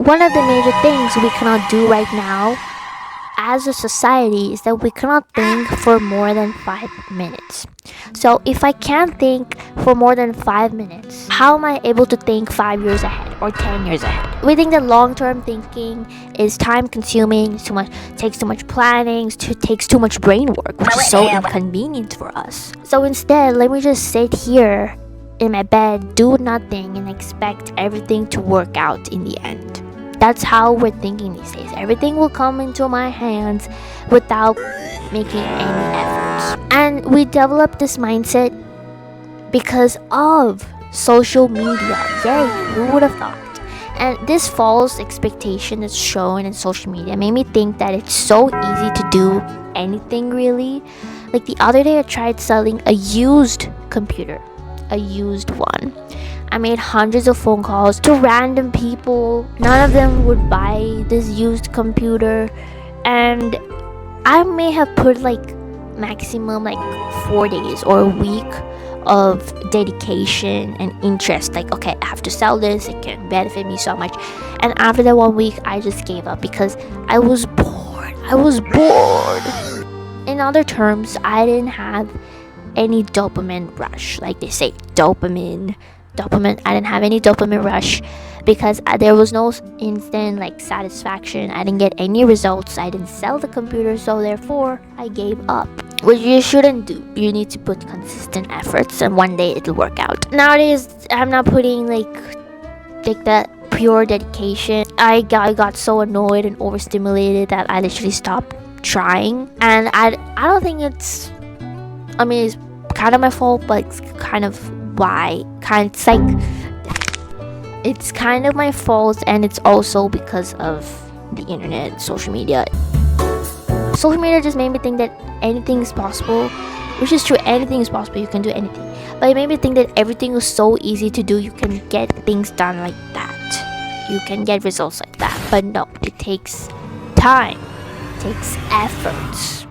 one of the major things we cannot do right now as a society is that we cannot think for more than 5 minutes. So if I can't think for more than 5 minutes, how am I able to think 5 years ahead or 10 years ahead? We think that long-term thinking is time-consuming, takes too much planning, takes too much brain work, which is so inconvenient for us. So instead, let me just sit here in my bed, do nothing, and expect everything to work out in the end. That's how we're thinking these days. Everything will come into my hands without making any efforts. And we develop this mindset because of social media. Yay, who would have thought? And this false expectation that's shown in social media made me think that it's so easy to do anything really. Like the other day I tried selling a used computer, a used one. I made hundreds of phone calls to random people. None of them would buy this used computer, and I may have put like maximum like 4 days or a week of dedication and interest. Like, okay, I have to sell this, it can benefit me so much. And after that 1 week I just gave up because I was bored. In other terms, I didn't have any dopamine rush. Like they say, dopamine. I didn't have any dopamine rush because there was no instant like satisfaction. I didn't get any results. I didn't sell the computer, so therefore I gave up, which you shouldn't do. You need to put consistent efforts, and one day it'll work out. Nowadays I'm not putting like that pure dedication. I got so annoyed and overstimulated that I literally stopped trying. And I don't think it's kind of my fault, but it's kind of it's kind of my fault, and it's also because of the internet, social media. Social media just made me think that anything is possible, which is true. Anything is possible. You can do anything, but it made me think that everything was so easy to do. You can get things done like that. You can get results like that. But no, it takes time. It takes efforts.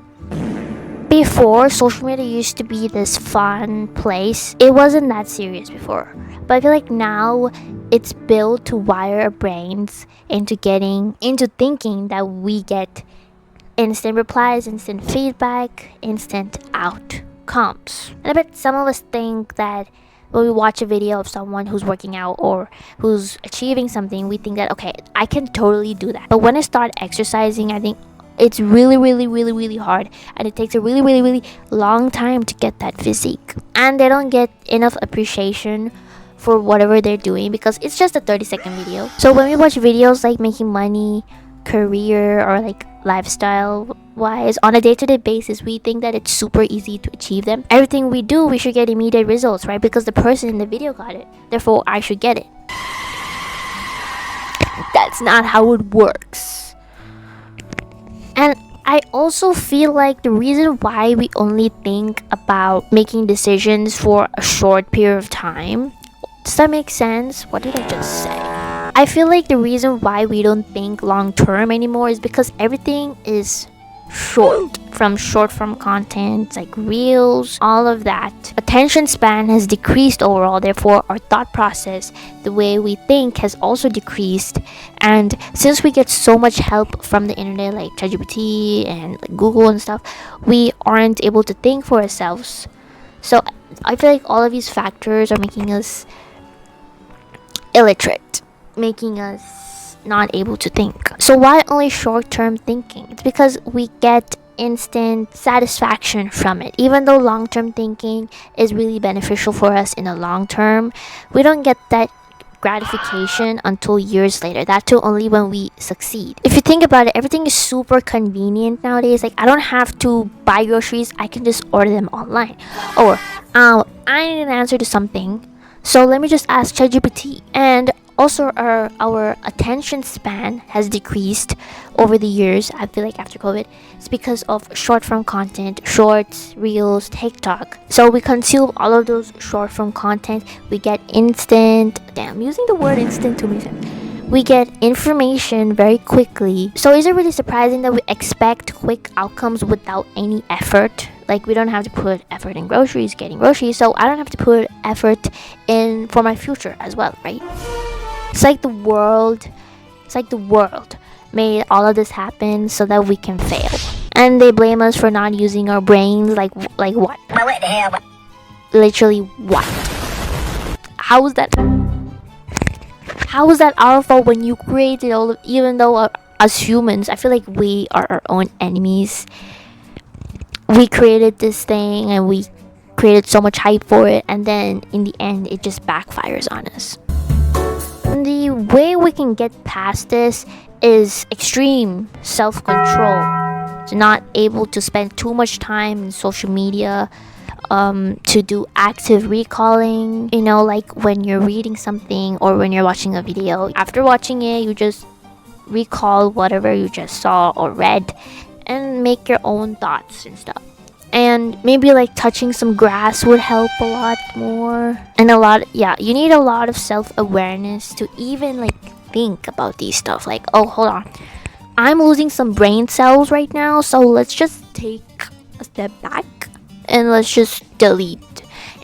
Before, social media used to be this fun place. It wasn't that serious before. But I feel like now it's built to wire our brains into thinking that we get instant replies, instant feedback, instant outcomes. And I bet some of us think that when we watch a video of someone who's working out or who's achieving something, we think that, okay, I can totally do that. But when I start exercising, I think it's really, really, really, really hard, and it takes a really, really, really long time to get that physique. And they don't get enough appreciation for whatever they're doing because it's just a 30-second video. So when we watch videos like making money, career, or like lifestyle wise on a day-to-day basis, we think that it's super easy to achieve them. Everything we do, we should get immediate results, right? Because the person in the video got it, therefore I should get it. That's not how it works. And I also feel like the reason why we only think about making decisions for a short period of time, does that make sense? What did I just say? I feel like the reason why we don't think long term anymore is because everything is short form content like reels, all of that. Attention span has decreased overall, therefore our thought process, the way we think, has also decreased. And since we get so much help from the internet like ChatGPT and like Google and stuff, we aren't able to think for ourselves. So I feel like all of these factors are making us illiterate, making us not able to think. So why only short-term thinking? It's because we get instant satisfaction from it. Even though long-term thinking is really beneficial for us in the long term, we don't get that gratification until years later. That too only when we succeed. If you think about it, everything is super convenient nowadays. Like I don't have to buy groceries, I can just order them online. Or I need an answer to something, so let me just ask ChatGPT. And also our attention span has decreased over the years. I feel like after COVID, it's because of short form content, shorts, reels, TikTok. So we consume all of those short form content. We get instant, I'm using the word instant too many times. We get information very quickly. So is it really surprising that we expect quick outcomes without any effort? Like we don't have to put effort in getting groceries, so I don't have to put effort in for my future as well, right? It's like the world It's like the world made all of this happen so that we can fail. And they blame us for not using our brains. Like what? What the hell? Literally what? How is that? How is that our fault when you created all of? Even though as humans, I feel like we are our own enemies. We created this thing and we created so much hype for it, and then in the end, it just backfires on us. And the way we can get past this is extreme self-control. So not able to spend too much time in social media, to do active recalling, like when you're reading something or when you're watching a video. After watching it, you just recall whatever you just saw or read and make your own thoughts and stuff. And maybe like touching some grass would help a lot more. And you need a lot of self-awareness to even like think about these stuff. Like, oh, hold on, I'm losing some brain cells right now, so let's just take a step back and let's just delete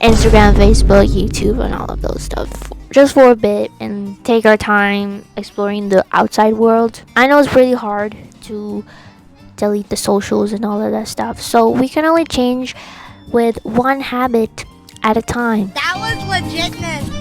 Instagram, Facebook, YouTube, and all of those stuff just for a bit and take our time exploring the outside world. I know it's really hard to delete the socials and all of that stuff, so we can only change with one habit at a time. That was legitness.